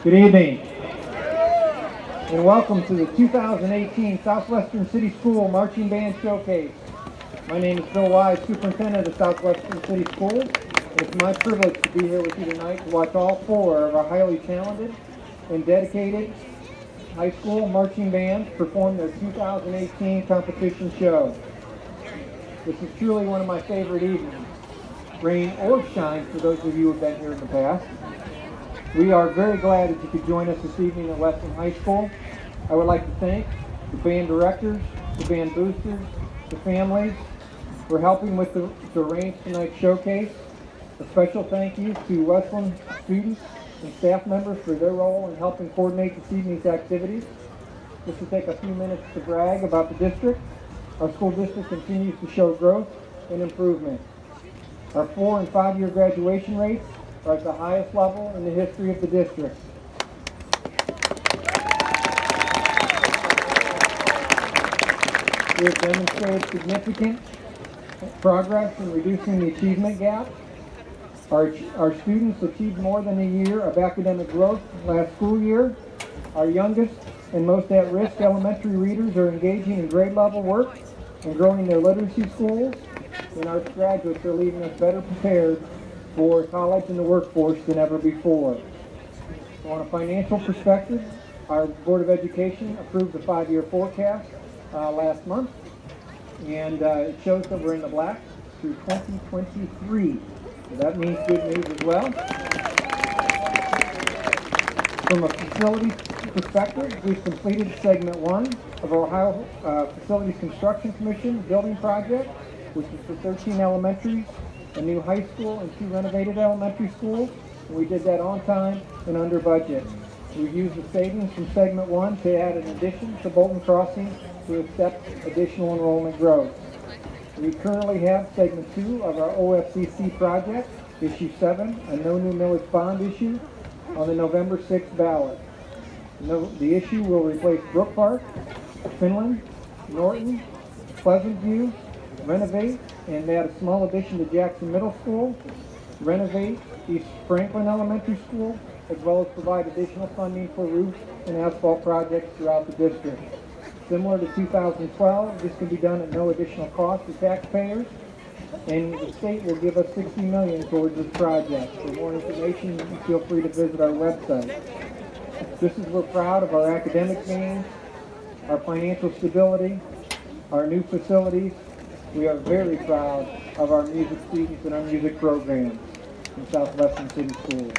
Good evening, and welcome to the 2018 Southwestern City School Marching Band Showcase. My name is Bill Wise, Superintendent of Southwestern City Schools, and it's my privilege to be here with you tonight to watch all four of our highly talented and dedicated high school marching bands perform their 2018 competition show. This is truly one of my favorite evenings, rain or shine for those of you who have been here in the past. We are very glad that you could join us this evening at Westland High School. I would like to thank the band directors, the band boosters, the families for helping with to arrange tonight's showcase. A special thank you to Westland students and staff members for their role in helping coordinate this evening's activities. Just to take a few minutes to brag about the district. Our school district continues to show growth and improvement. Our 4- and 5-year graduation rates are at the highest level in the history of the district. We have demonstrated significant progress in reducing the achievement gap. Our students achieved more than a year of academic growth last school year. Our youngest and most at-risk elementary readers are engaging in grade level work and growing their literacy skills, and our graduates are leaving us better prepared for college and the workforce than ever before. So on a financial perspective, our Board of Education approved the 5-year forecast last month, and it shows that we're in the black through 2023. So that means good news as well. From a facilities perspective, we've completed segment 1 of our Ohio Facilities Construction Commission building project, which is for 13 elementaries, a new high school, and 2 renovated elementary schools. And we did that on time and under budget. We've used the savings from segment 1 to add an addition to Bolton Crossing to accept additional enrollment growth. We currently have segment 2 of our OFCC project, issue 7, a no new millage bond issue, on the November 6th ballot. The issue will replace Brook Park, Finland, Norton, Pleasant View, renovate and add a small addition to Jackson Middle School, renovate East Franklin Elementary School, as well as provide additional funding for roof and asphalt projects throughout the district. Similar to 2012, this can be done at no additional cost to taxpayers, and the state will give us $60 million towards this project. For more information, feel free to visit our website. Just as we're proud of our academic gains, our financial stability, our new facilities, we are very proud of our music students and our music programs in Southwestern City Schools.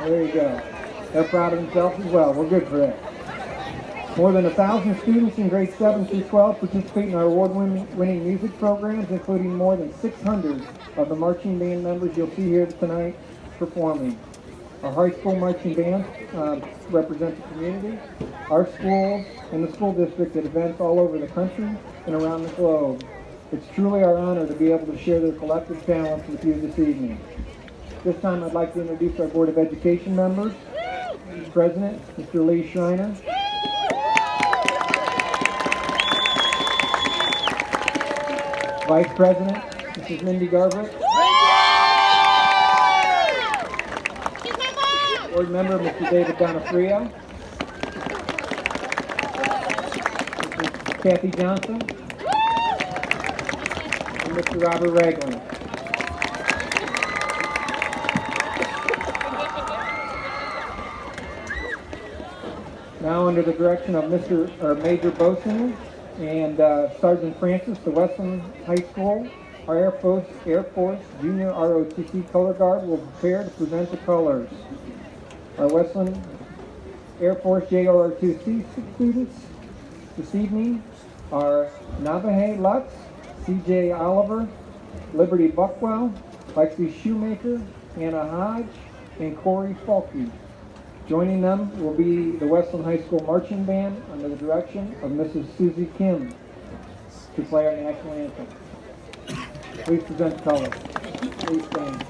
There you go. They're proud of themselves as well. We're good for that. More than 1,000 students in grades 7 through 12 participate in our award-winning music programs, including more than 600 of the marching band members you'll see here tonight performing. Our high school marching bands represent the community, our schools, and the school district at events all over the country and around the globe. It's truly our honor to be able to share their collective talents with you this evening. This time I'd like to introduce our Board of Education members. President, Mr. Lee Schreiner. Vice President, Mrs. Mindy Garbrick. Board Member, Mr. David Donofrio. Mrs. Kathy Johnson. And Mr. Robert Ragland. Now, under the direction of Major Boson and Sergeant Francis, the Westland High School, our Air Force Junior ROTC Color Guard will prepare to present the colors. Our Westland Air Force JOR2C students this evening are Navahe Lutz, CJ Oliver, Liberty Buckwell, Lexi Shoemaker, Hannah Hodge, and Corey Falke. Joining them will be the Westland High School Marching Band under the direction of Mrs. Susie Kim to play our national anthem. Please present the colors. Please stand.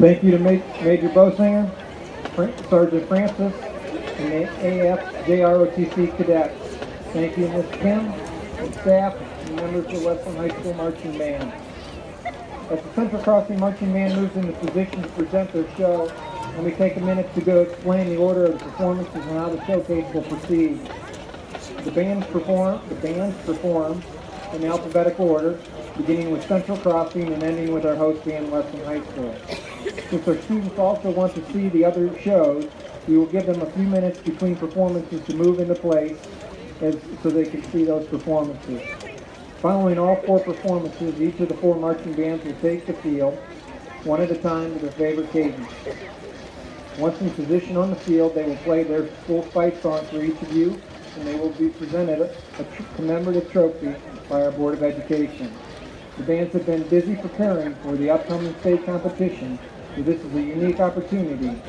Thank you to Major Bosinger, Sergeant Francis, and the AFJROTC cadets. Thank you, Ms. Kim, and staff, and members of the Westland High School Marching Band. As the Central Crossing Marching Band moves into position to present their show, let me take a minute to go explain the order of the performances and how the showcase will proceed. The bands perform in alphabetical order, beginning with Central Crossing and ending with our host band, Westland High School. Since our students also want to see the other shows, we will give them a few minutes between performances to move into place so they can see those performances. Following all four performances, each of the four marching bands will take the field, one at a time, to their favorite cadence. Once in position on the field, they will play their school fight song for each of you, and they will be presented a commemorative trophy by our Board of Education. The bands have been busy preparing for the upcoming state competition, so this is a unique opportunity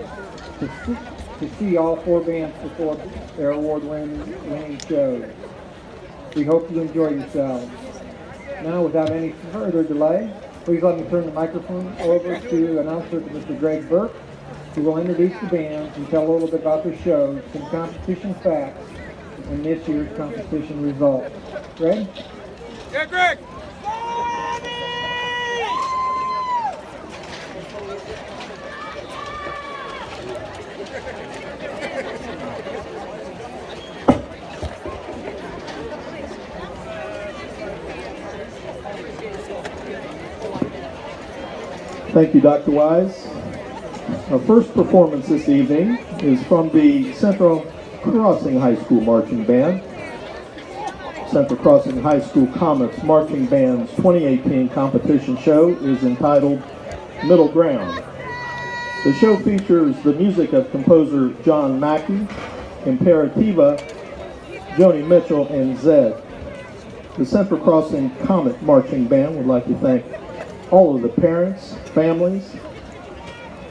to see all four bands perform their award-winning shows. We hope you enjoy yourselves. Now, without any further delay, please let me turn the microphone over to announcer Mr. Greg Burke, who will introduce the bands and tell a little bit about their shows, some competition facts, and this year's competition results. Greg? Yeah, Greg! Thank you, Dr. Wise. Our first performance this evening is from the Central Crossing High School Marching Band. Central Crossing High School Comets Marching Band's 2018 competition show is entitled Middle Ground. The show features the music of composer John Mackey, Imperativa, Joni Mitchell, and Zed. The Central Crossing Comet Marching Band would like to thank all of the parents, families,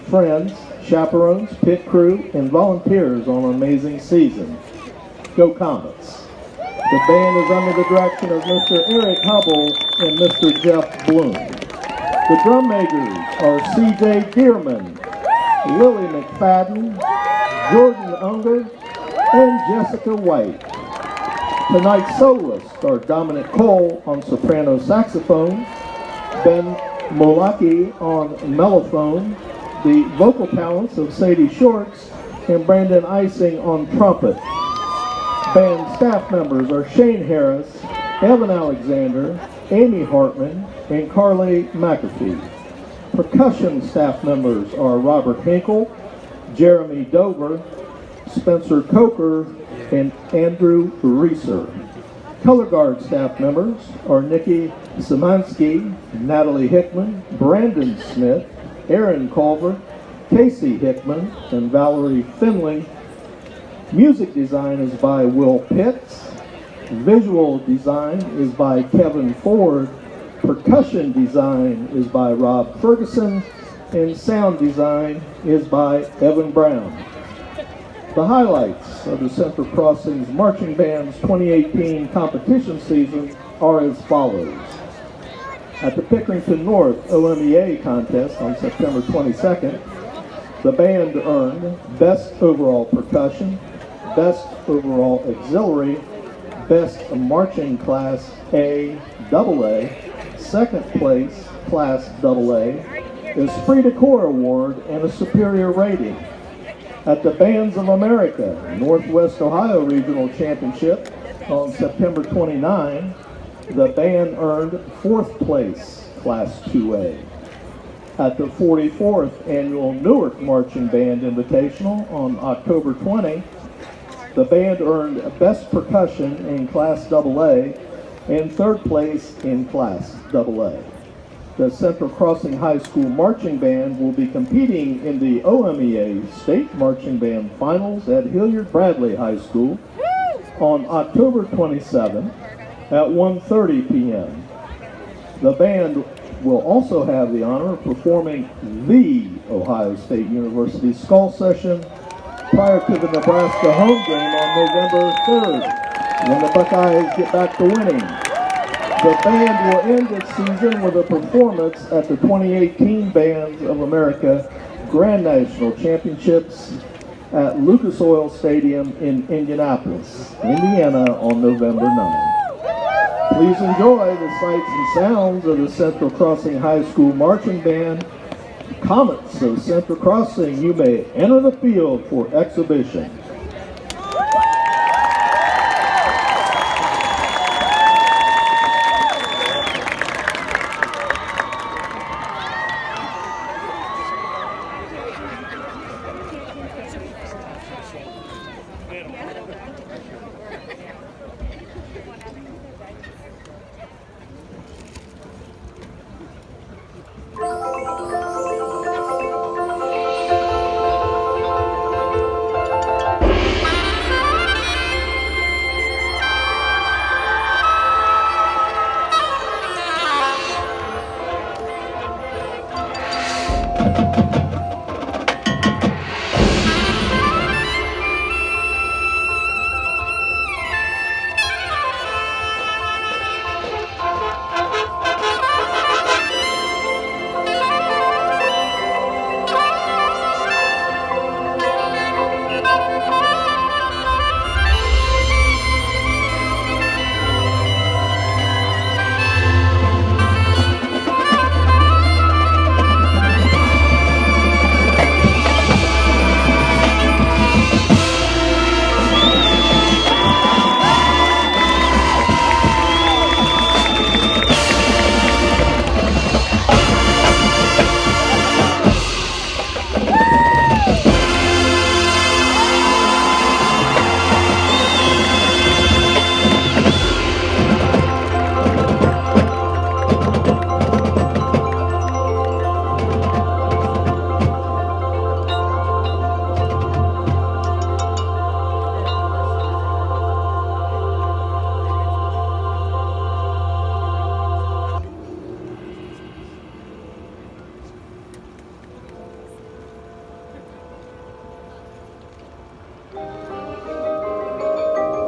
friends, chaperones, pit crew, and volunteers on an amazing season. Go Comets! The band is under the direction of Mr. Eric Hubble and Mr. Jeff Bloom. The drum makers are C.J. Dearman, Lily McFadden, Jordan Unger, and Jessica White. Tonight's soloists are Dominic Cole on soprano saxophone, Ben Molaki on mellophone, the vocal talents of Sadie Shorts, and Brandon Icing on trumpet. Band staff members are Shane Harris, Evan Alexander, Amy Hartman, and Carly McAfee. Percussion staff members are Robert Hinkle, Jeremy Dover, Spencer Coker, and Andrew Reeser. Color guard staff members are Nikki Szymanski, Natalie Hickman, Brandon Smith, Aaron Culver, Casey Hickman, and Valerie Finley. Music design is by Will Pitts. Visual design is by Kevin Ford. Percussion design is by Rob Ferguson. And sound design is by Evan Brown. The highlights of the Central Crossings Marching Band's 2018 competition season are as follows. At the Pickerington North OMEA contest on September 22nd, the band earned Best Overall Percussion, Best Overall Auxiliary, Best Marching Class AA, Second Place Class AA, Esprit de Corps Award, and a Superior Rating. At the Bands of America Northwest Ohio Regional Championship on September 29, the band earned 4th place, Class 2A. At the 44th Annual Newark Marching Band Invitational on October 20, the band earned Best Percussion in Class AA and 3rd place in Class AA. The Central Crossing High School Marching Band will be competing in the OMEA State Marching Band Finals at Hilliard-Bradley High School on October 27 at 1:30 p.m. The band will also have the honor of performing the Ohio State University Skull Session prior to the Nebraska home game on November 3rd, when the Buckeyes get back to winning. The band will end its season with a performance at the 2018 Bands of America Grand National Championships at Lucas Oil Stadium in Indianapolis, Indiana on November 9. Please enjoy the sights and sounds of the Central Crossing High School Marching Band. Comets of Central Crossing, you may enter the field for exhibition.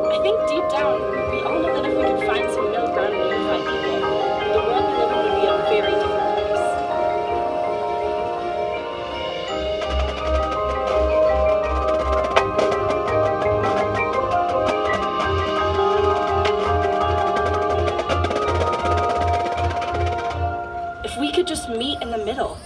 I think deep down, we all know that if we could find some middle ground and unify people, the world we live in would be a very different place. If we could just meet in the middle.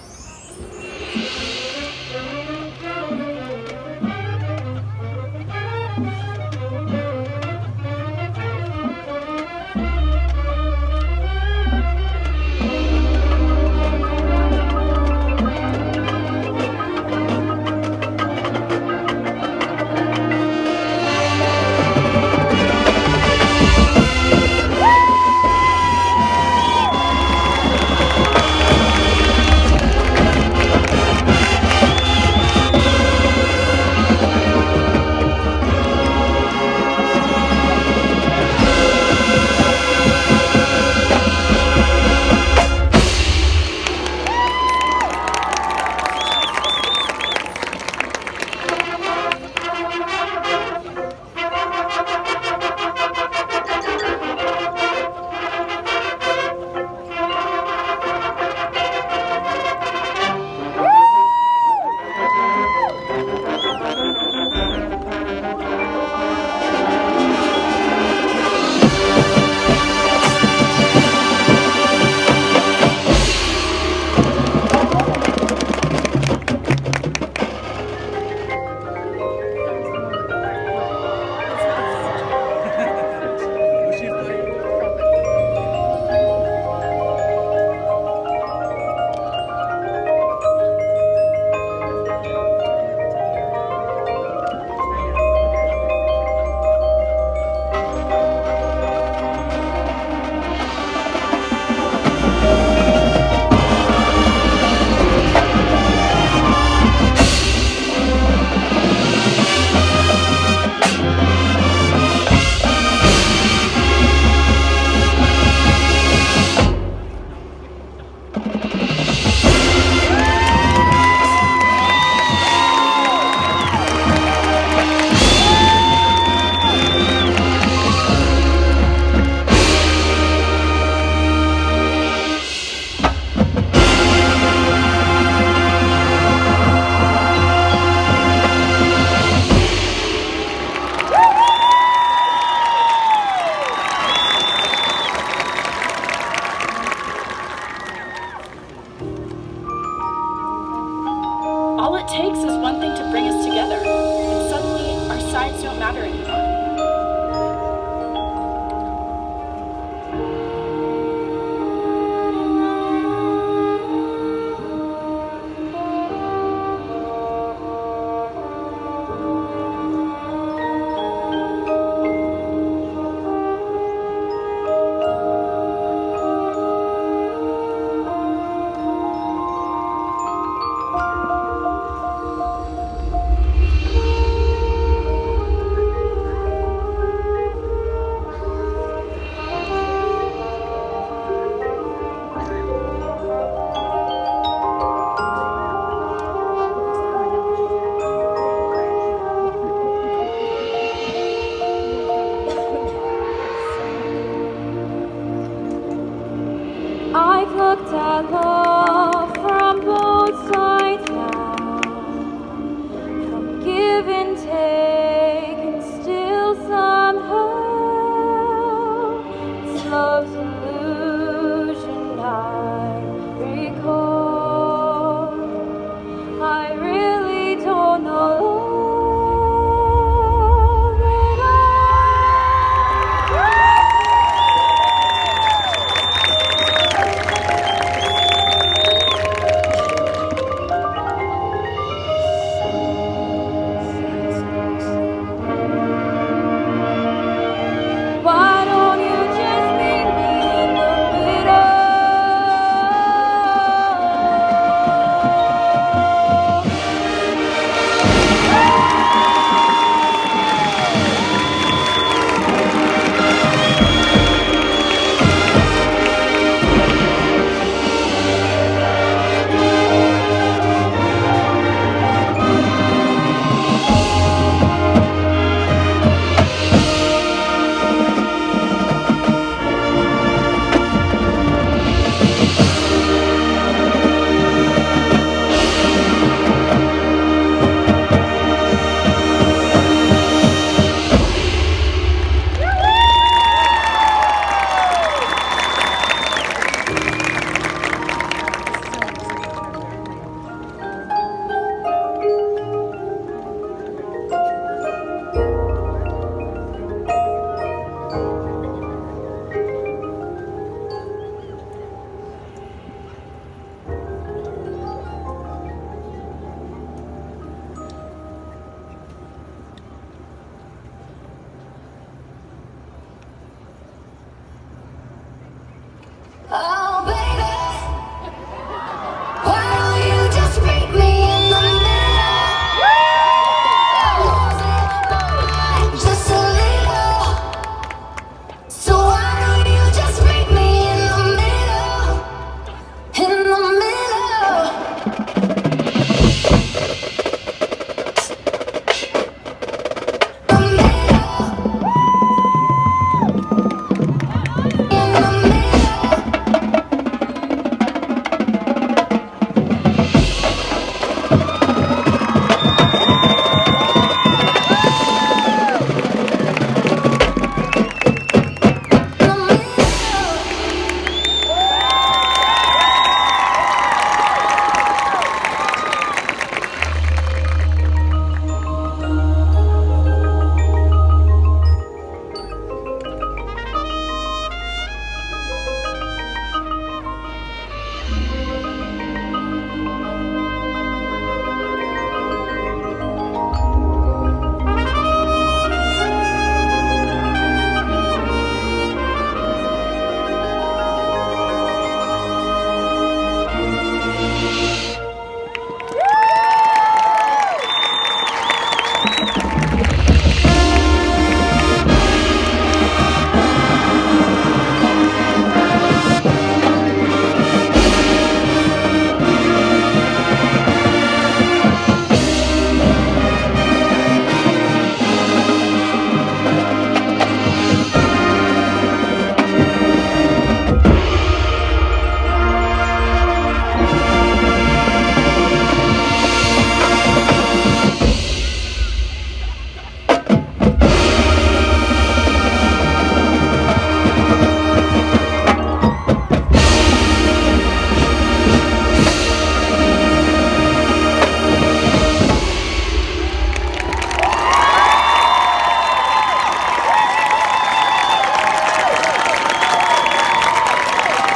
anymore.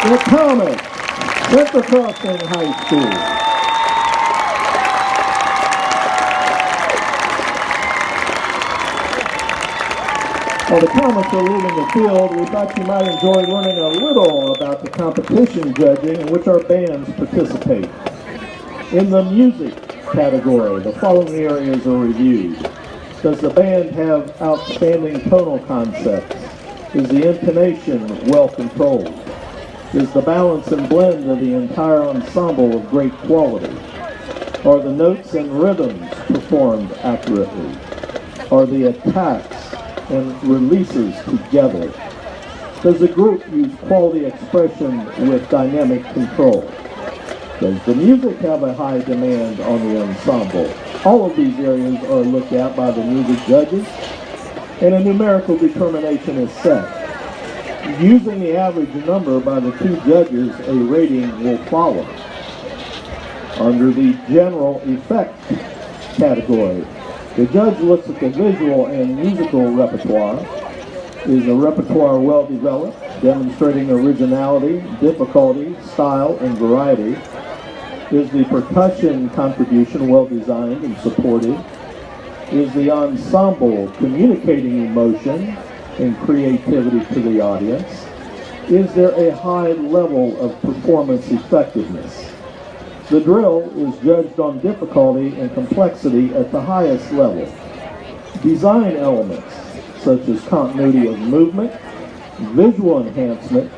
the Thomas Central Crossing High School. While the Comets are leaving the field, we thought you might enjoy learning a little about the competition judging in which our bands participate. In the music category, the following areas are reviewed. Does the band have outstanding tonal concepts? Is the intonation well controlled? Is the balance and blend of the entire ensemble of great quality? Are the notes and rhythms performed accurately? Are the attacks and releases together? Does the group use quality expression with dynamic control? Does the music have a high demand on the ensemble? All of these areas are looked at by the music judges, and a numerical determination is set. Using the average number by the two judges, a rating will follow. Under the general effect category, the judge looks at the visual and musical repertoire. Is the repertoire well developed, demonstrating originality, difficulty, style, and variety? Is the percussion contribution well designed and supported? Is the ensemble communicating emotion and creativity to the audience? Is there a high level of performance effectiveness? The drill is judged on difficulty and complexity at the highest level. Design elements, such as continuity of movement, visual enhancement,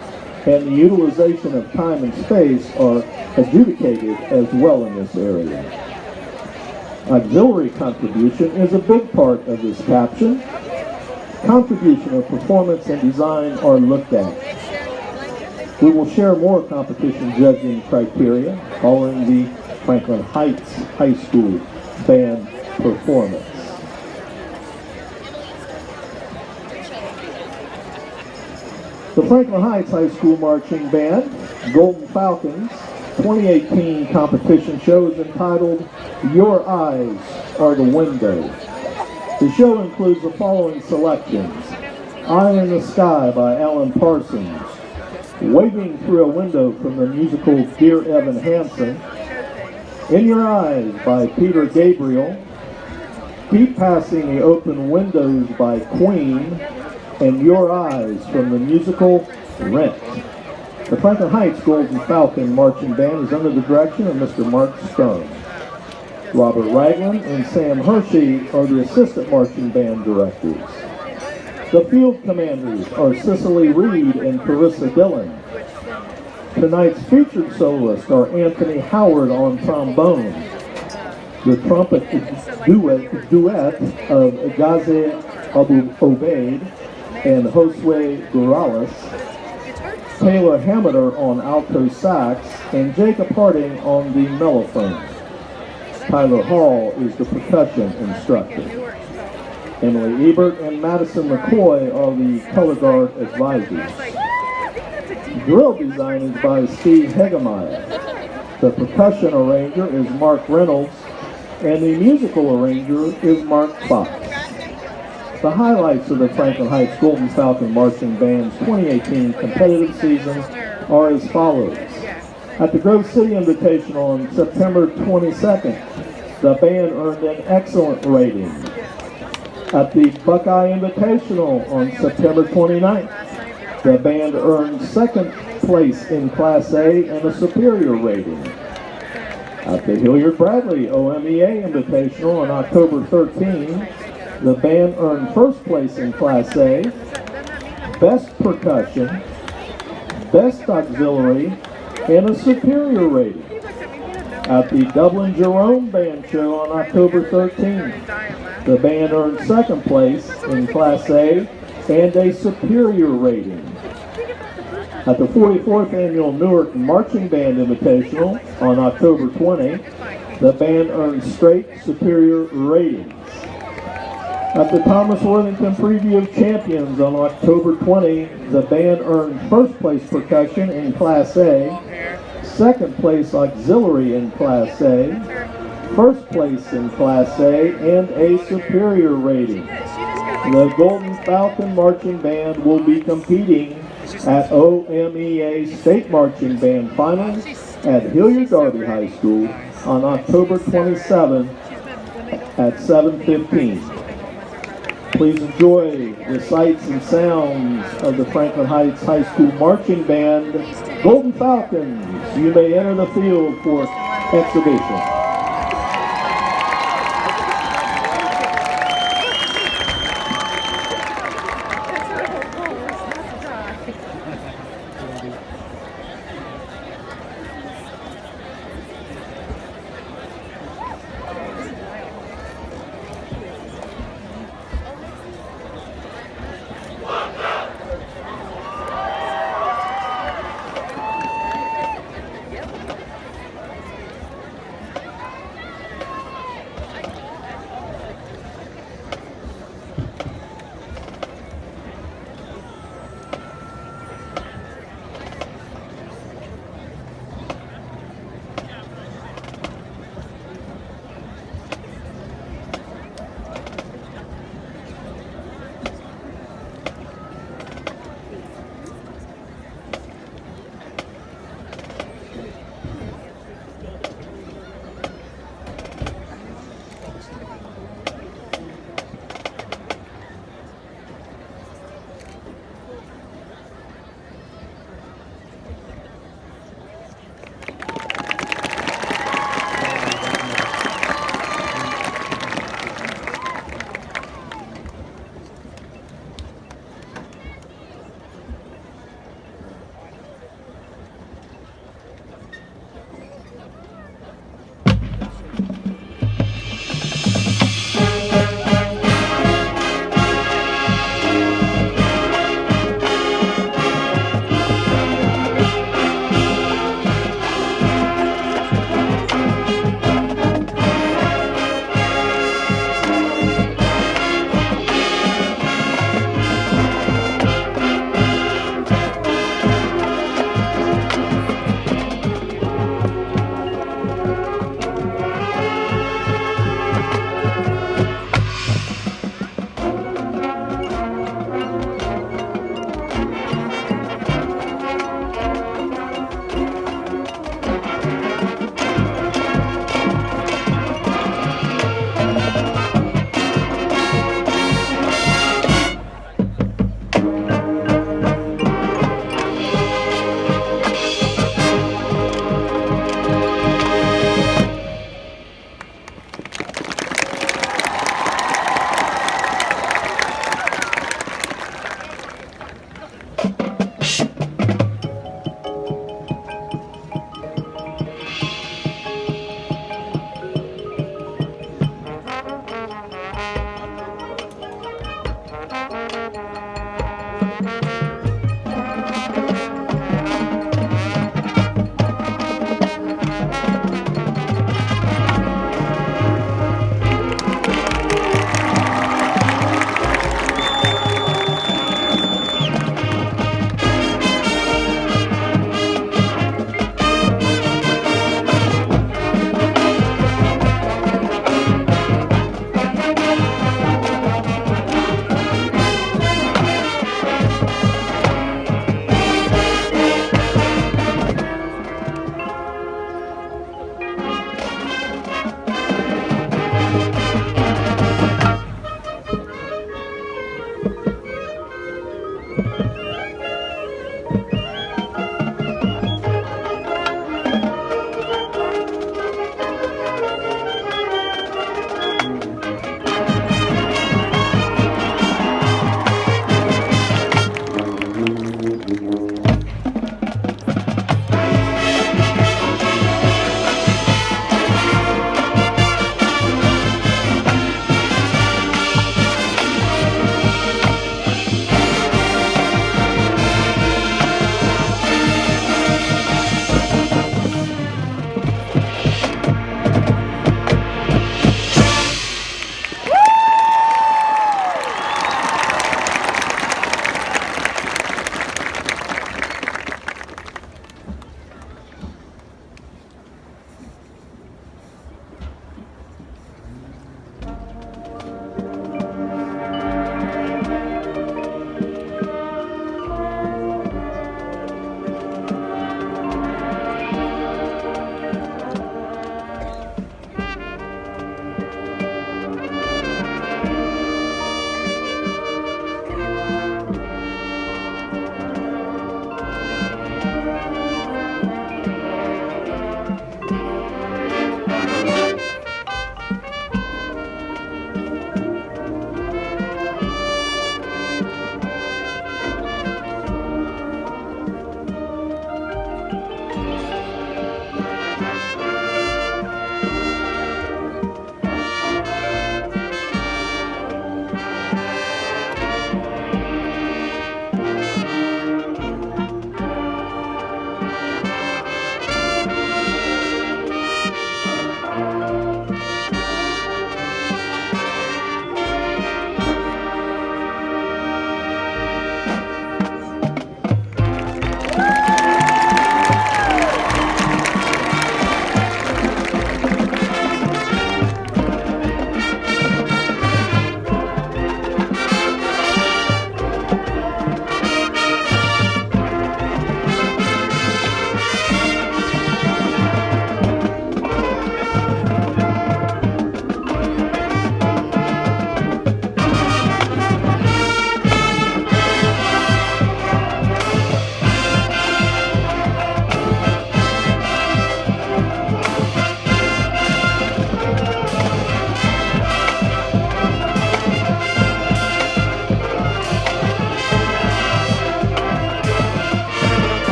and the utilization of time and space are adjudicated as well in this area. Auxiliary contribution is a big part of this caption. Contribution of performance and design are looked at. We will share more competition judging criteria following the Franklin Heights High School band performance. The Franklin Heights High School Marching Band, Golden Falcons, 2018 competition show is entitled Your Eyes Are the Window. The show includes the following selections: Eye in the Sky by Alan Parsons, Waving Through a Window from the musical Dear Evan Hansen, In Your Eyes by Peter Gabriel, Keep Passing the Open Windows by Queen, and Your Eyes from the musical Rent. The Franklin Heights Golden Falcon Marching Band is under the direction of Mr. Mark Stern. Robert Ragland and Sam Hershey are the assistant marching band directors. The field commanders are Cicely Reed and Carissa Dillon. Tonight's featured soloists are Anthony Howard on trombone, the trumpet duet of Ghazi Abu Obeid and Josue Gurales, Taylor Hammeter on alto sax, and Jacob Harding on the mellophone. Tyler Hall is the percussion instructor. Emily Ebert and Madison McCoy are the color guard advisors. Drill design is by Steve Hegemeyer. The percussion arranger is Mark Reynolds, and the musical arranger is Mark Fox. The highlights of the Franklin Heights Golden Falcon Marching Band's 2018 competitive season are as follows. At the Grove City Invitational on September 22nd, the band earned an excellent rating. At the Buckeye Invitational on September 29th, the band earned second place in Class A and a superior rating. At the Hilliard-Bradley OMEA Invitational on October 13th, the band earned first place in Class A, Best Percussion, Best Auxiliary, and a superior rating. At the Dublin Jerome Band Show on October 13th, the band earned second place in Class A and a superior rating. At the 44th Annual Newark Marching Band Invitational on October 20, the band earned straight superior ratings. At the Thomas Worthington Preview of Champions on October 20, the band earned first place percussion in Class A, second place auxiliary in Class A, first place in Class A, and a superior rating. The Golden Falcon Marching Band will be competing at OMEA State Marching Band Finals at Hilliard Darby High School on October 27th at 7:15. Please enjoy the sights and sounds of the Franklin Heights High School Marching Band, Golden Falcons. You may enter the field for exhibition.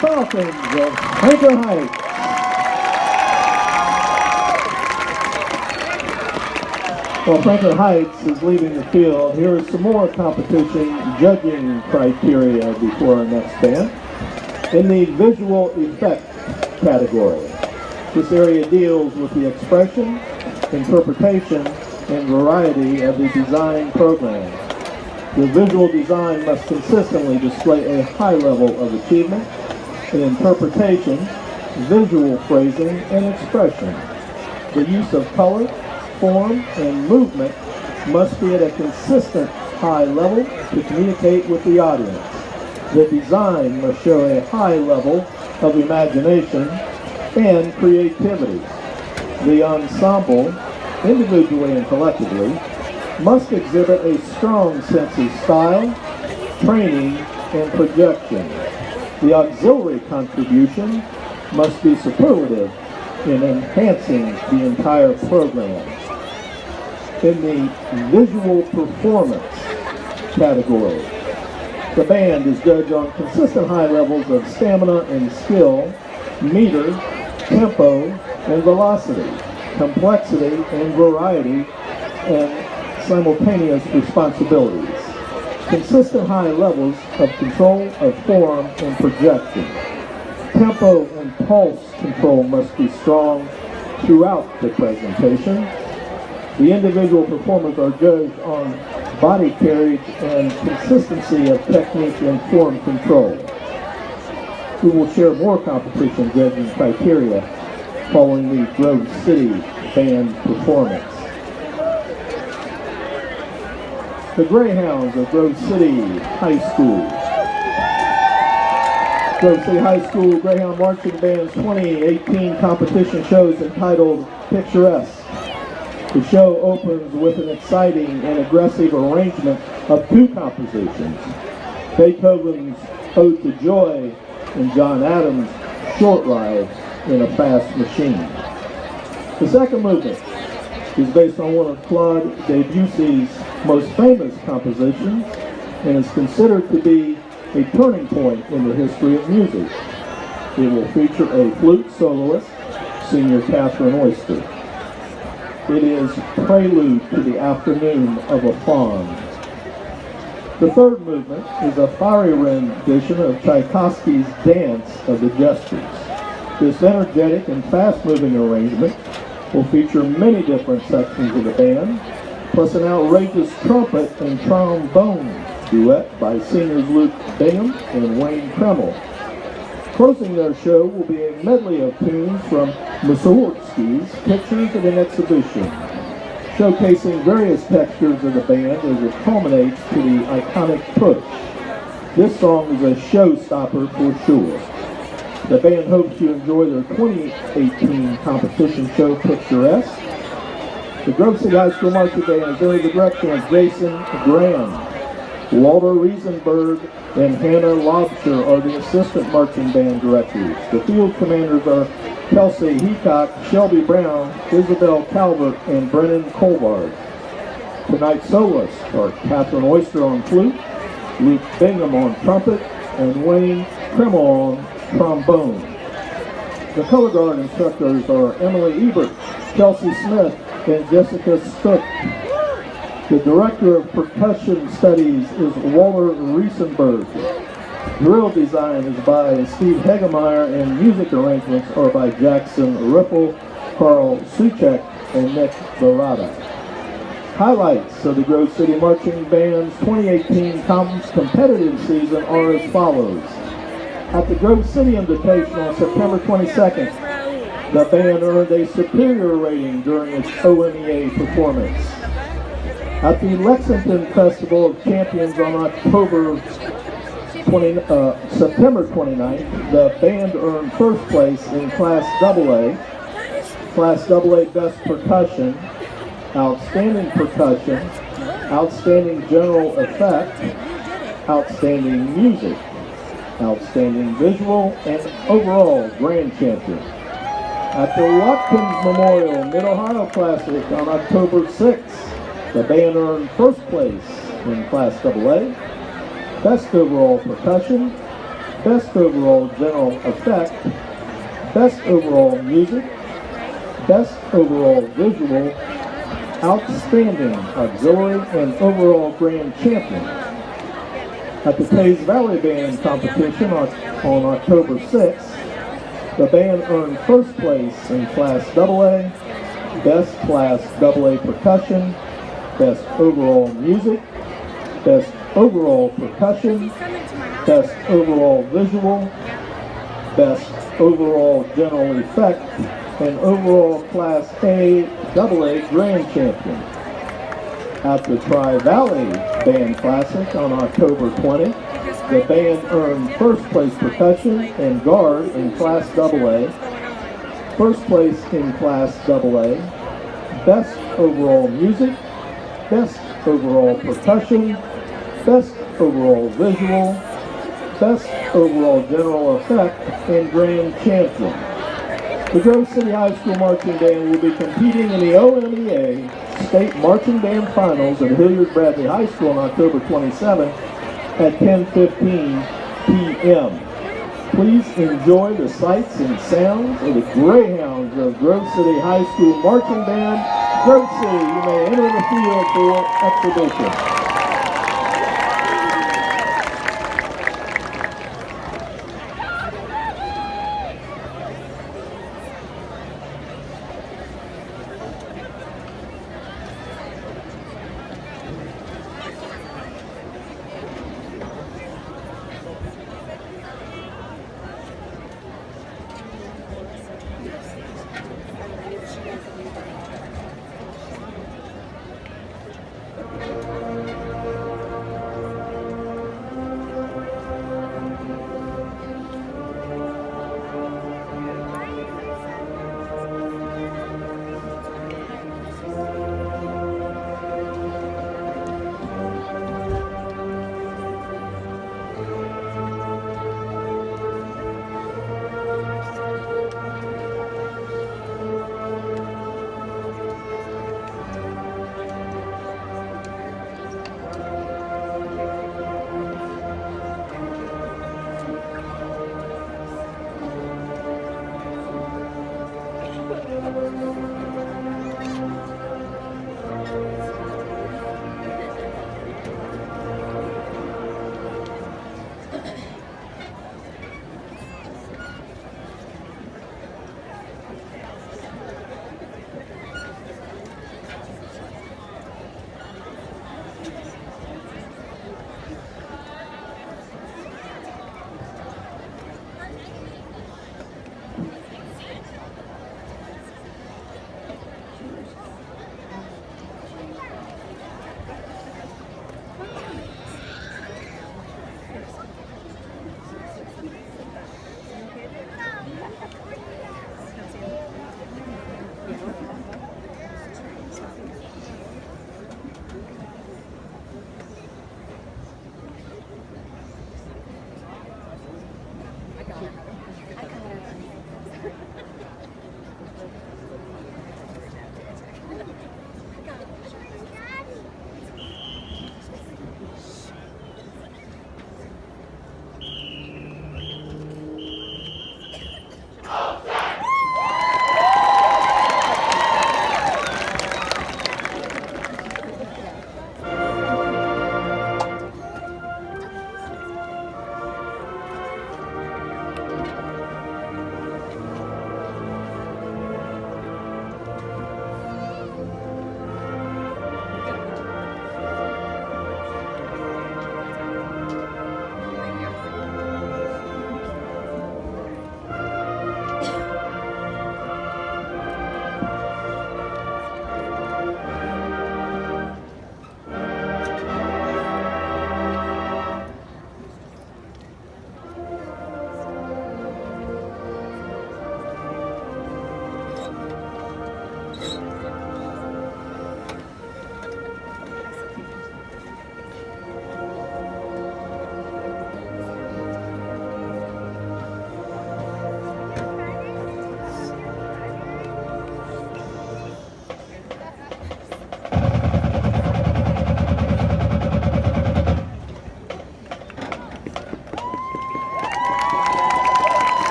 Falcons of Franklin Heights. Well, Franklin Heights is leaving the field. Here is some more competition judging criteria before our next band. In the visual effect category, this area deals with the expression, interpretation, and variety of the design program. The visual design must consistently display a high level of achievement in interpretation, visual phrasing, and expression. The use of color, form, and movement must be at a consistent high level to communicate with the audience. The design must show a high level of imagination and creativity. The ensemble, individually and collectively, must exhibit a strong sense of style, training, and projection. The auxiliary contribution must be superlative in enhancing the entire program. In the visual performance category, the band is judged on consistent high levels of stamina and skill, meter, tempo, and velocity, complexity and variety, and simultaneous responsibilities. Consistent high levels of control of form and projection. Tempo and pulse control must be strong throughout the presentation. The individual performers are judged on body carriage and consistency of technique and form control. We will share more competition judging criteria following the Grove City band performance. The Greyhounds of Grove City High School. Grove City High School Greyhound Marching Band's 2018 competition show is entitled Picturesque. The show opens with an exciting and aggressive arrangement of two compositions, Beethoven's Ode to Joy and John Adams' Short Ride in a Fast Machine. The second movement is based on one of Claude Debussy's most famous compositions and is considered to be a turning point in the history of music. It will feature a flute soloist, Senior Catherine Oyster. It is Prelude to the Afternoon of a Faun. The third movement is a fiery rendition of Tchaikovsky's Dance of the Jesters. This energetic and fast-moving arrangement will feature many different sections of the band, plus an outrageous trumpet and trombone duet by singers Luke Bingham and Wayne Kreml. Closing their show will be a medley of tunes from Mussorgsky's Pictures of an Exhibition, showcasing various textures of the band as it culminates to the iconic push. This song is a showstopper for sure. The band hopes you enjoy their 2018 competition show, Picturesque. The Grove City High School Marching Band is under the direction of Jason Graham. Walter Riesenberg and Hannah Lobster are the assistant marching band directors. The field commanders are Kelsey Heacock, Shelby Brown, Isabel Calvert, and Brennan Colbard. Tonight's soloists are Catherine Oyster on flute, Luke Bingham on trumpet, and Wayne Kreml on trombone. The color guard instructors are Emily Ebert, Kelsey Smith, and Jessica Stook. The director of percussion studies is Walter Riesenberg. Drill design is by Steve Hegemeyer, and music arrangements are by Jackson Ripple, Carl Suchek, and Nick Barada. Highlights of the Grove City Marching Band's 2018 competitive season are as follows. At the Grove City Invitational on September 22nd, the band earned a superior rating during its OMEA performance. At the Lexington Festival of Champions on September 29th, the band earned first place in Class AA, Class AA Best Percussion, Outstanding Percussion, Outstanding General Effect, Outstanding Music, Outstanding Visual, and Overall Grand Champion. At the Watkins Memorial Mid-Ohio Classic on October 6th, the band earned first place in Class AA, Best Overall Percussion, Best Overall General Effect, Best Overall Music, Best Overall Visual, Outstanding Auxiliary, and Overall Grand Champion. At the Tays Valley Band Competition on October 6th, the band earned first place in Class AA, Best Class AA Percussion, Best Overall Music, Best Overall Percussion, Best Overall Visual, Best Overall General Effect, and Overall Class AA Grand Champion. At the Tri-Valley Band Classic on October 20th, the band earned first place percussion and guard in Class AA, first place in Class AA, Best Overall Music, Best Overall Percussion, Best Overall Visual, Best Overall General Effect, and Grand Champion. The Grove City High School Marching Band will be competing in the OMEA State Marching Band Finals at Hilliard-Bradley High School on October 27th at 10:15 p.m. Please enjoy the sights and sounds of the Greyhounds of Grove City High School Marching Band. Grove City, you may enter the field for exhibition.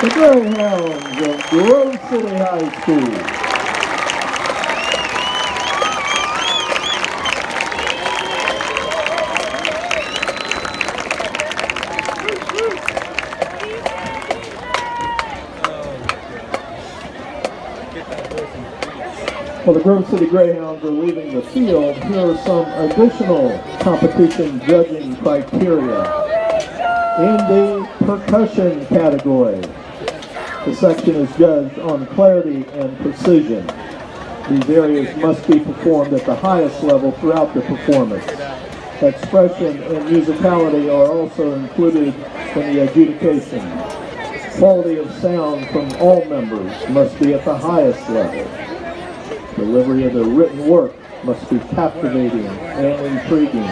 The Greyhounds of Grove City High School. Well, the Grove City Greyhounds are leaving the field. Here are some additional competition judging criteria. In the percussion category, the section is judged on clarity and precision. These areas must be performed at the highest level throughout the performance. Expression and musicality are also included in the adjudication. Quality of sound from all members must be at the highest level. Delivery of the written work must be captivating and intriguing.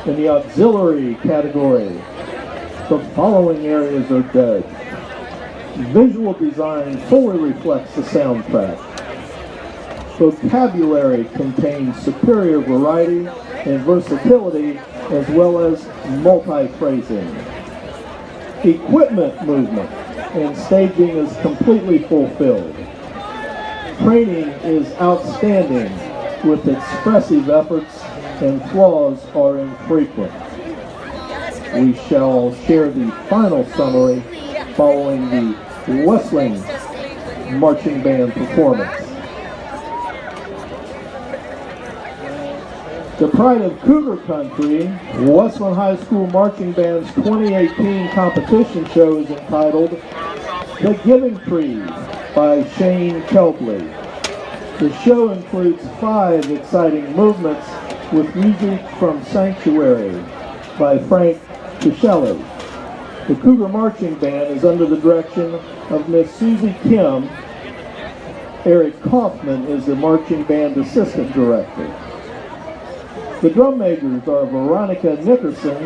In the auxiliary category, the following areas are judged. Visual design fully reflects the soundtrack. Vocabulary contains superior variety and versatility as well as multi-phrasing. Equipment movement and staging is completely fulfilled. Training is outstanding with expressive efforts and flaws are infrequent. We shall share the final summary following the Westland marching band performance. The pride of Cougar Country, Westland High School Marching Band's 2018 competition show is entitled The Giving Tree by Shane Kelbley. The show includes 5 exciting movements with music from Sanctuary by Frank Tichelli. The Cougar Marching Band is under the direction of Miss Susie Kim. Eric Kaufman is the Marching Band Assistant Director. The drum majors are Veronica Nickerson,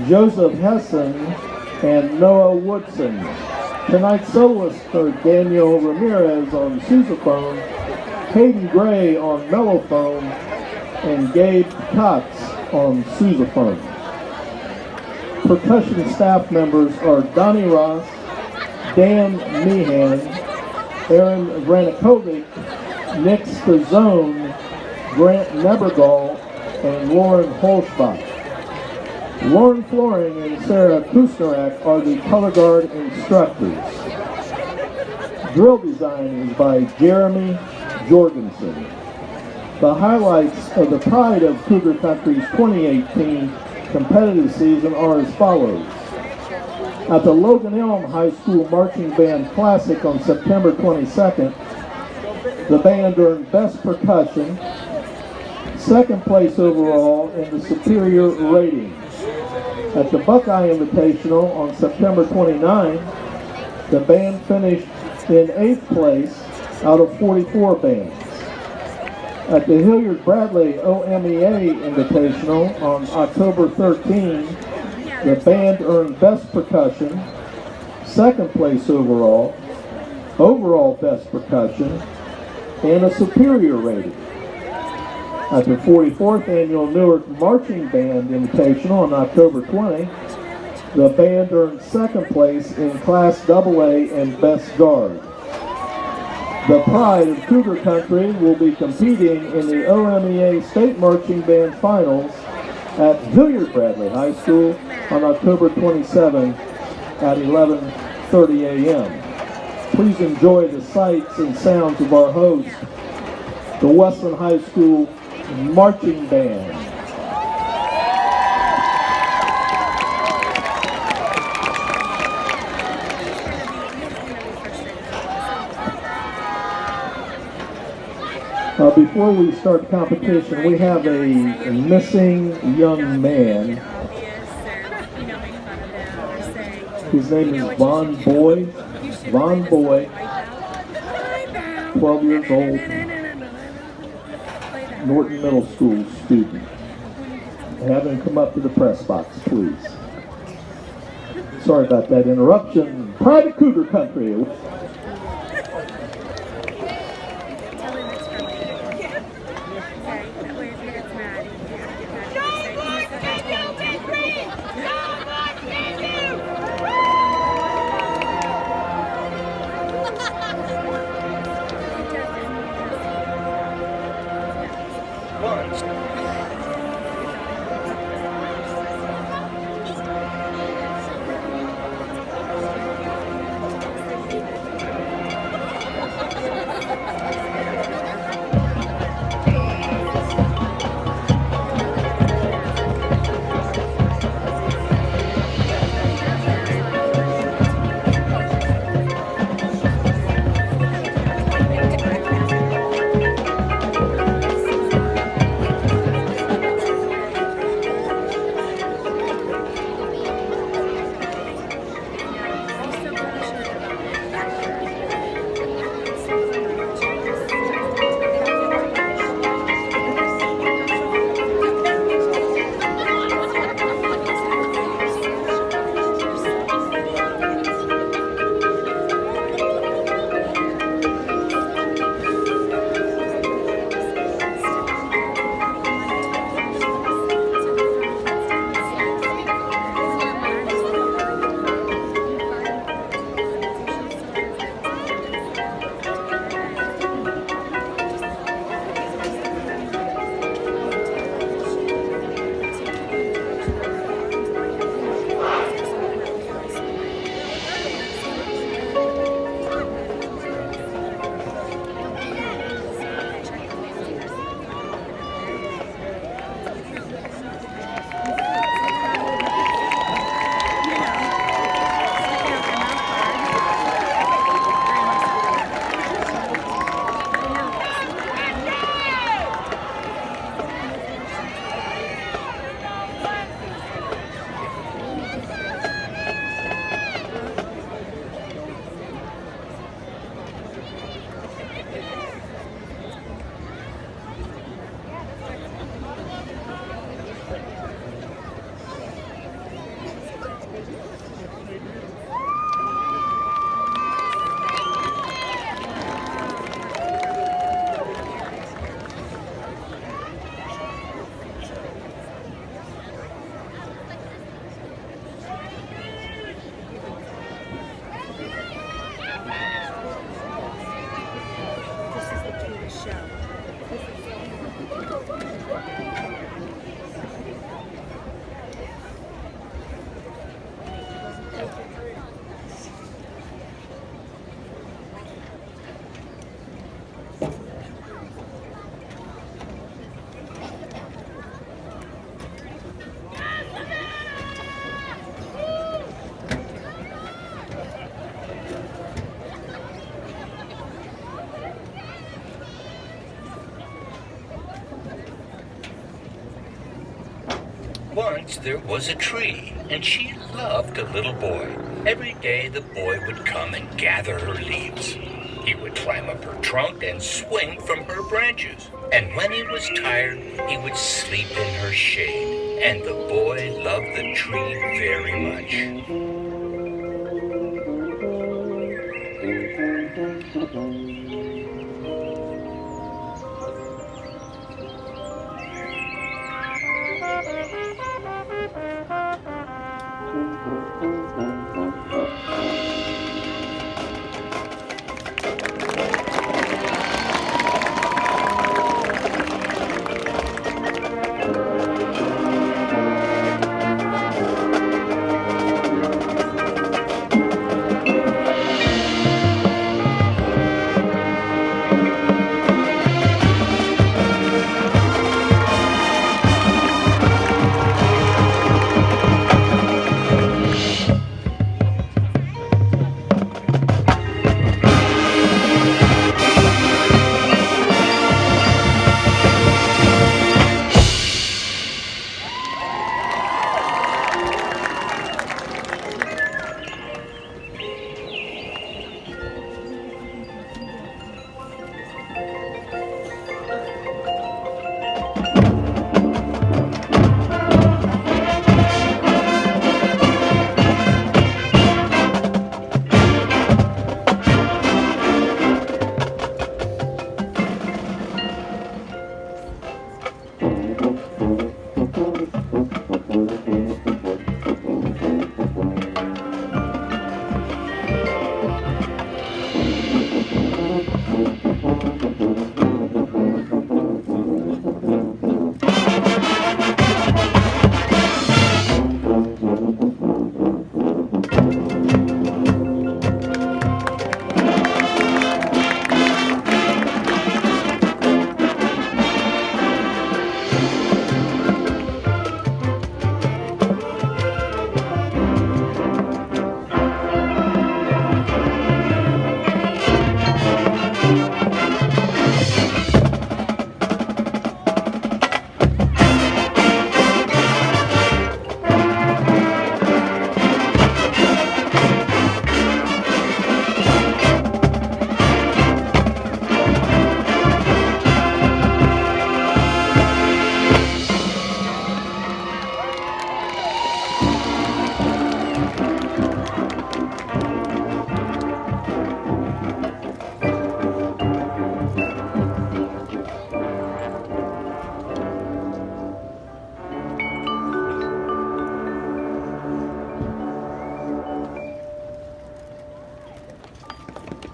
Joseph Hessen, and Noah Woodson. Tonight's soloists are Daniel Ramirez on sousaphone, Hayden Gray on mellophone, and Gabe Cox on sousaphone. Percussion staff members are Donnie Ross, Dan Meehan, Aaron Vranakovic, Nick Spazone, Grant Nebergall, and Lauren Holzbach. Lauren Floring and Sarah Kusnarak are the color guard instructors. Drill design is by Jeremy Jorgensen. The highlights of the Pride of Cougar Country's 2018 competitive season are as follows. At the Logan Elm High School Marching Band Classic on September 22nd, the band earned Best Percussion, second place overall in the Superior rating. At the Buckeye Invitational on September 29, the band finished in 8th place out of 44 bands. At the Hilliard-Bradley OMEA Invitational on October 13, the band earned Best Percussion, second place overall Best Percussion, and a Superior rating. At the 44th Annual Newark Marching Band Invitational on October 20, the band earned second place in Class AA and Best Guard. The Pride of Cougar Country will be competing in the OMEA State Marching Band Finals at Hilliard-Bradley High School on October 27 at 11:30 a.m. Please enjoy the sights and sounds of our host, the Westland High School Marching Band. Before we start the competition, we have a missing young man. His name is Von Boy. Von Boy, 12 years old, Norton Middle School student. Have him come up to the press box, please. Sorry about that interruption. Pride of Cougar Country. Once there was a tree, and she loved a little boy. Every day the boy would come and gather her leaves. He would climb up her trunk and swing from her branches. And when he was tired, he would sleep in her shade. And the boy loved the tree very much.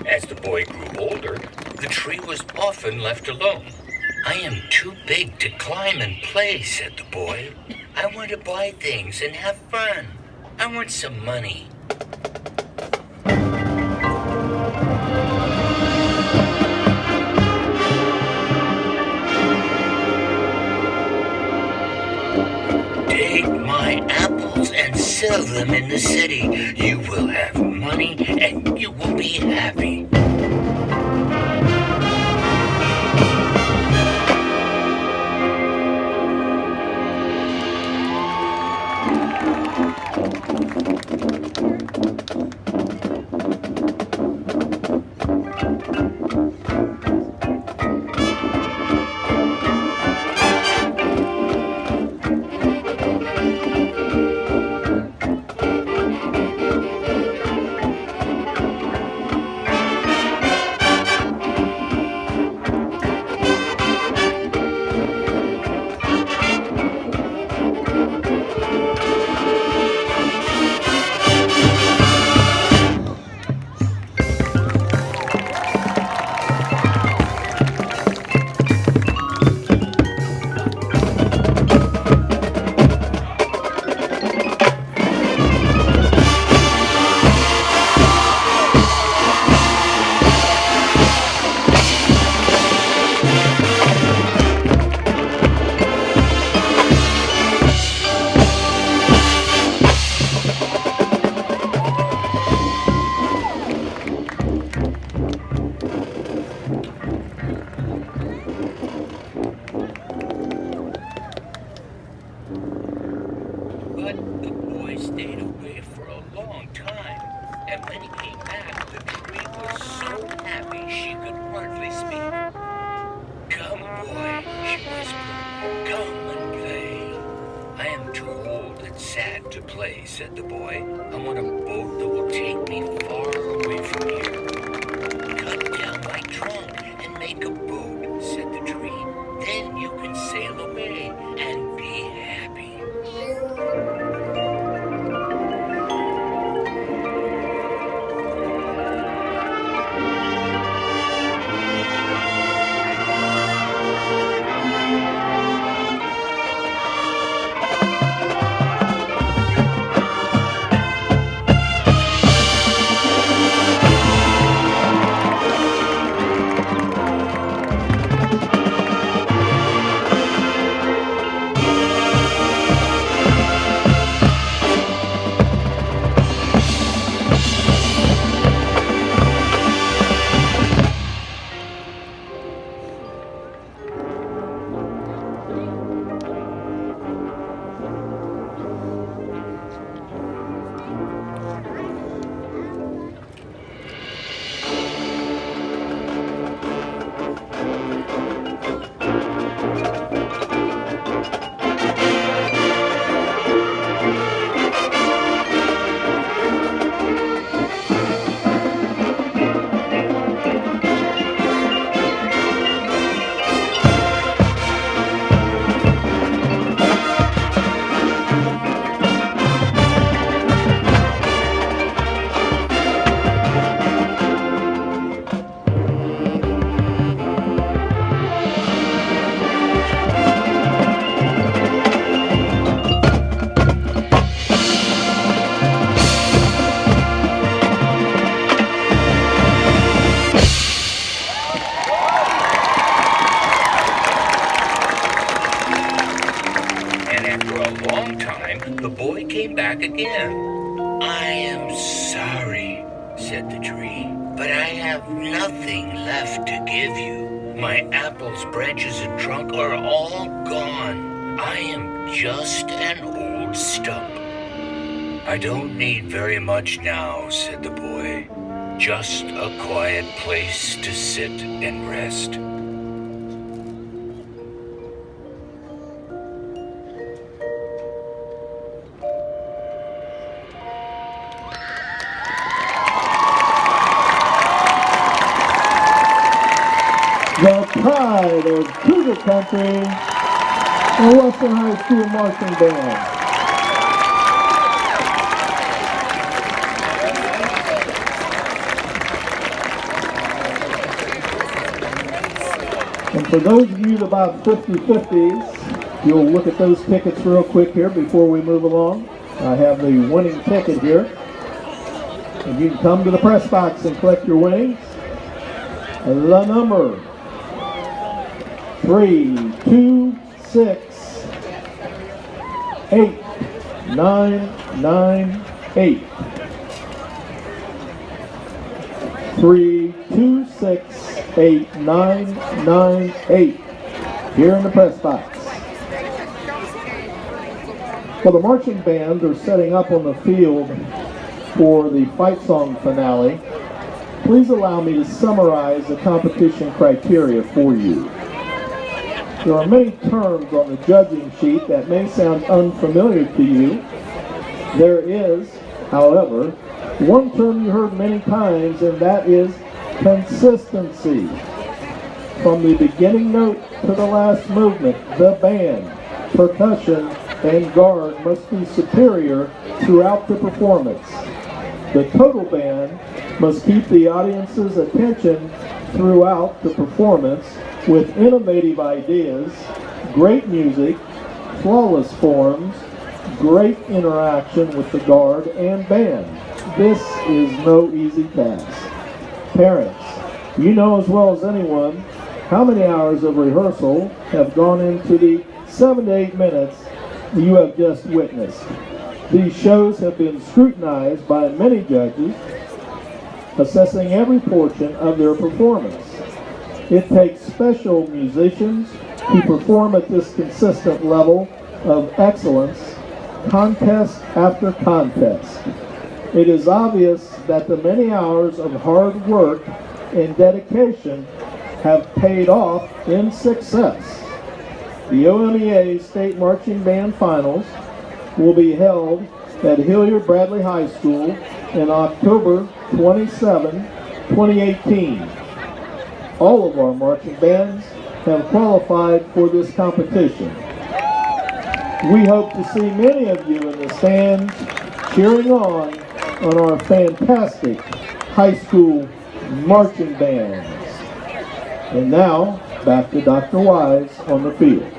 As the boy grew older, the tree was often left alone. "I am too big to climb and play," said the boy. "I want to buy things and have fun. I want some money." "Take my apples and sell them in the city. You will have money and you will be happy." But the boy stayed away for a long time, and when he came back, the tree was so happy she could hardly speak. "Come, boy," she whispered. "Come and play." "I am too old and sad to play," said the boy. "I want a boat that will take me far away from here." "Cut down my trunk and make a boat," said the tree. "Then you can sail away and be happy." The boy came back again. "I am sorry," said the tree, "but I have nothing left to give you. My apples, branches, and trunk are all gone. I am just an old stump." "I don't need very much now," said the boy. "Just a quiet place to sit and rest." The pride of Cougar Country, the Westland High School Marching Band. And for those of you about 50-50s, you'll look at those tickets real quick here before we move along. I have the winning ticket here. And you can come to the press box and collect your winnings. The number 3268998. 3268998. Here in the press box. Well, the marching band are setting up on the field for the fight song finale. Please allow me to summarize the competition criteria for you. There are many terms on the judging sheet that may sound unfamiliar to you. There is, however, one term you heard many times, and that is consistency. From the beginning note to the last movement, the band, percussion, and guard must be superior throughout the performance. The total band must keep the audience's attention throughout the performance with innovative ideas, great music, flawless forms, great interaction with the guard and band. This is no easy task. Parents, you know as well as anyone how many hours of rehearsal have gone into the 7 to 8 minutes you have just witnessed. These shows have been scrutinized by many judges, assessing every portion of their performance. It takes special musicians to perform at this consistent level of excellence, contest after contest. It is obvious that the many hours of hard work and dedication have paid off in success. The OMEA State Marching Band Finals will be held at Hilliard Bradley High School in October 27, 2018. All of our marching bands have qualified for this competition. We hope to see many of you in the stands cheering on our fantastic high school marching bands. And now, back to Dr. Wise on the field.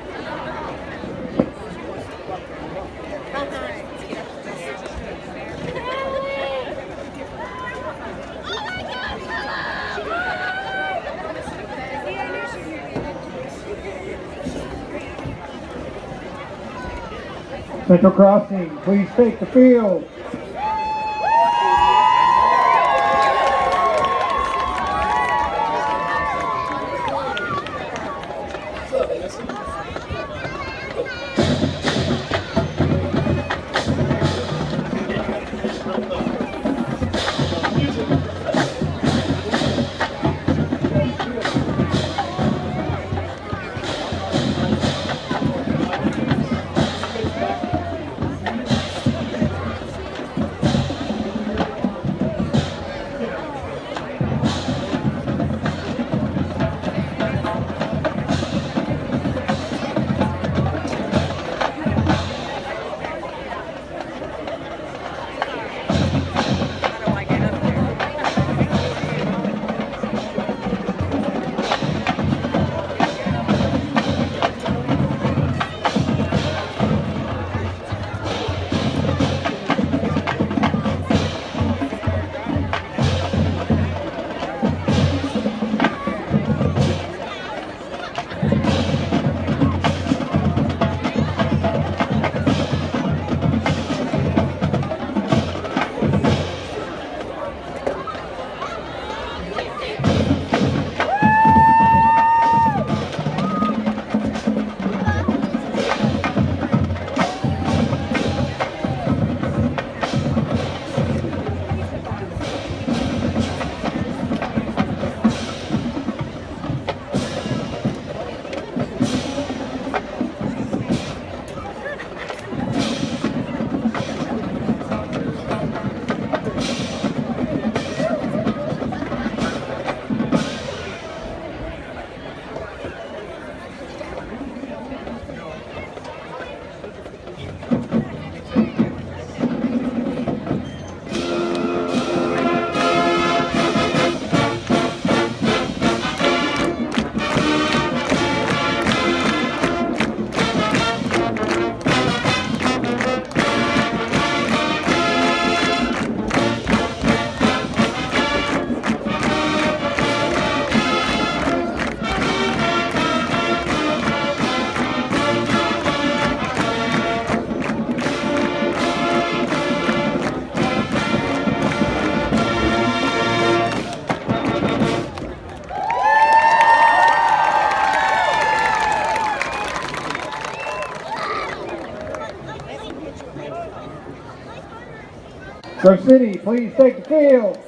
Central Crossing, please take the field. Grove City, please take the field.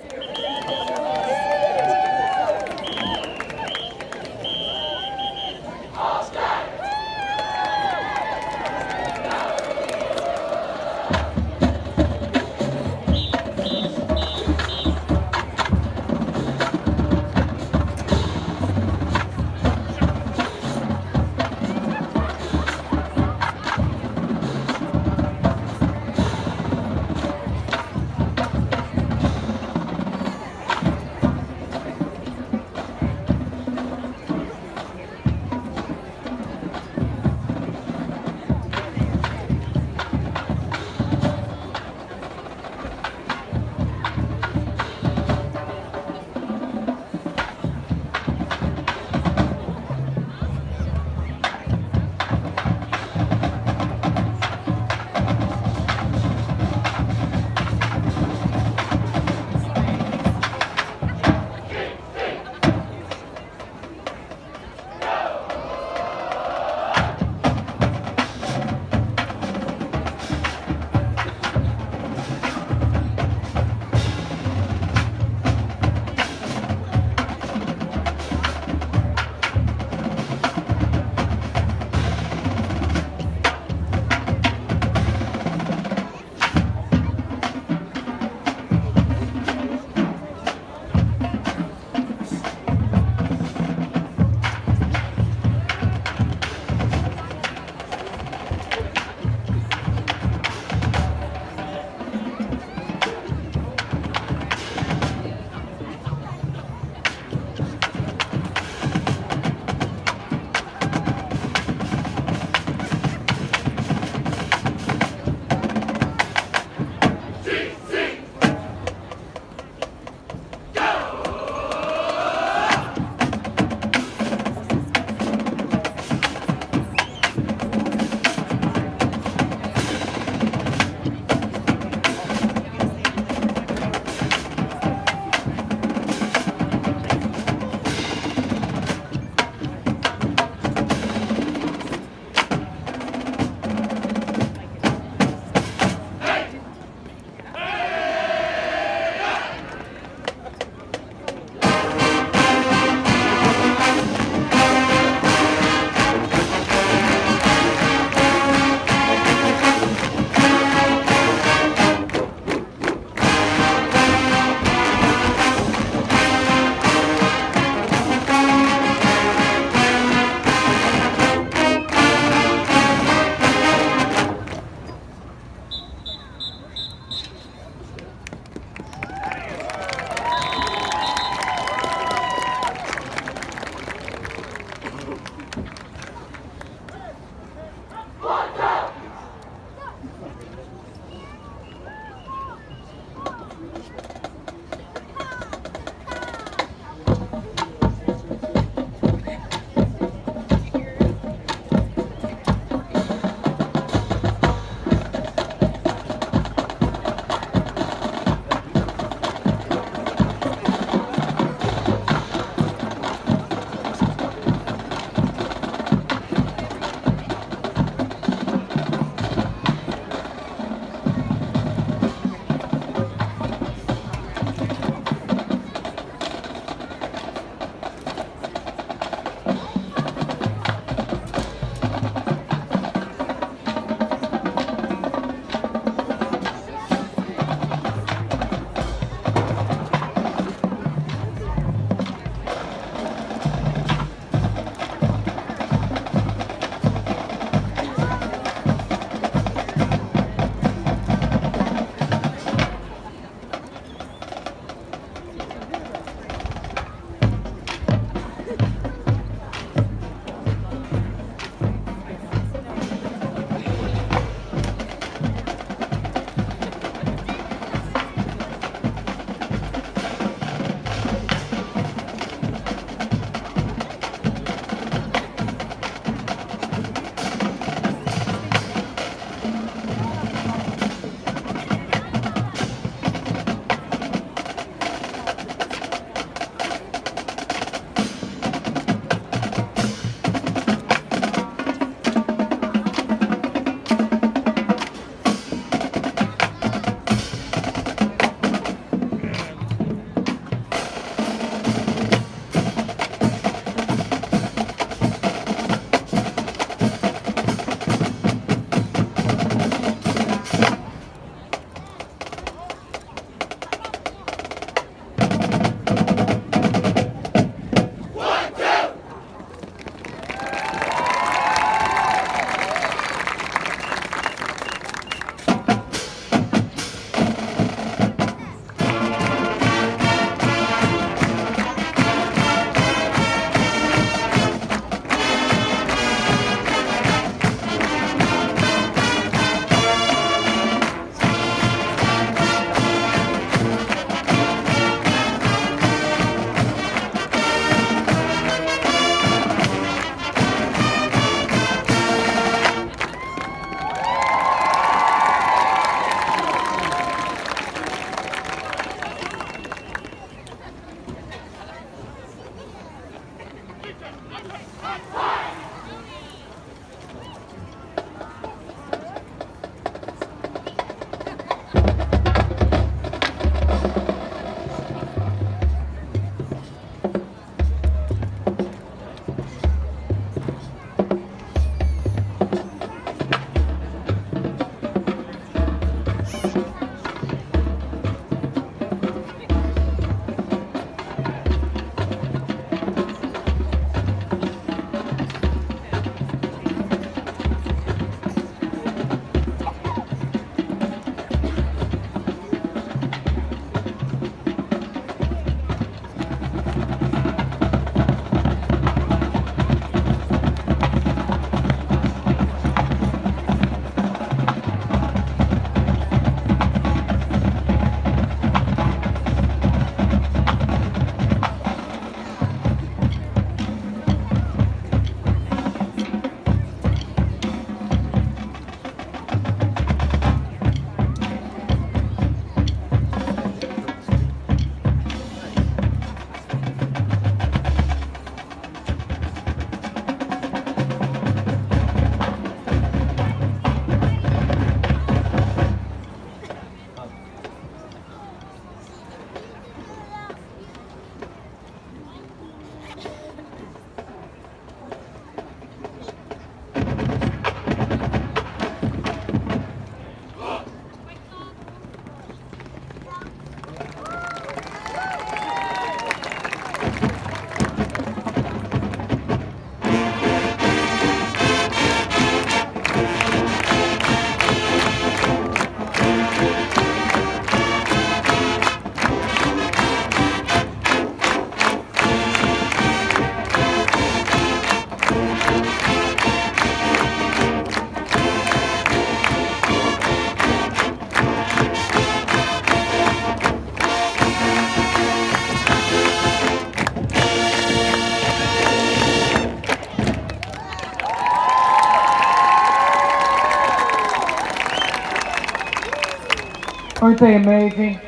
Aren't they amazing?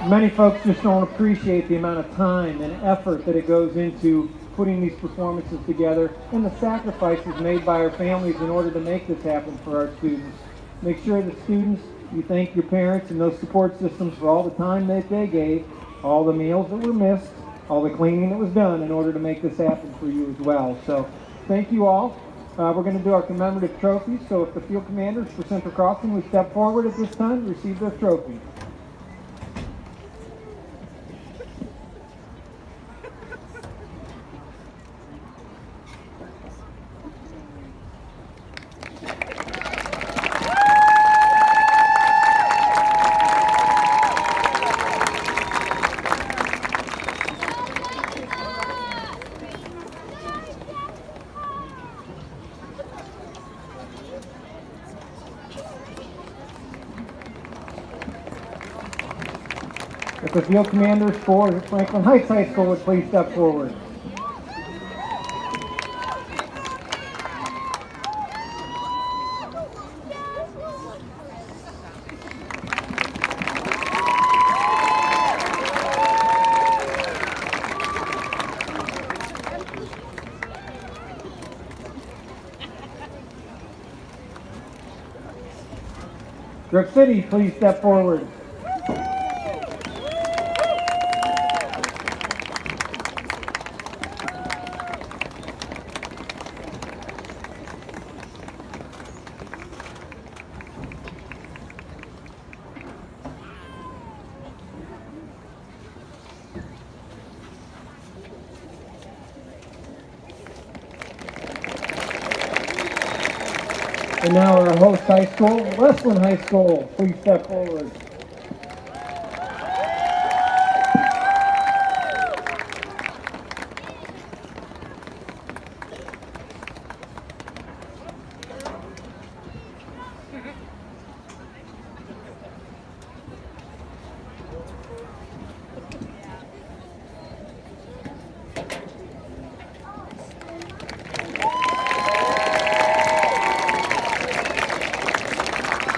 Many folks just don't appreciate the amount of time and effort that it goes into putting these performances together and the sacrifices made by our families in order to make this happen for our students. Make sure that students, you thank your parents and those support systems for all the time that they gave, all the meals that were missed, all the cleaning that was done in order to make this happen for you as well. So thank you all. We're going to do our commemorative trophies, so if the field commanders for Central Crossing would step forward at this time to receive their trophies. If the field commanders for Franklin Heights High School would please step forward. Brook City, please step forward. And now our host high school, Westland High School, please step forward.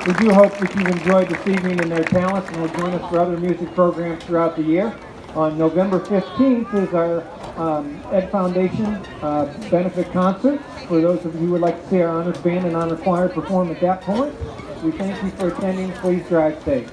We do hope that you've enjoyed this evening and their talents and will join us for other music programs throughout the year. On November 15th is our Ed Foundation benefit concert. For those of you who would like to see our honors band and honor choir perform at that point, we thank you for attending. Please drive safe.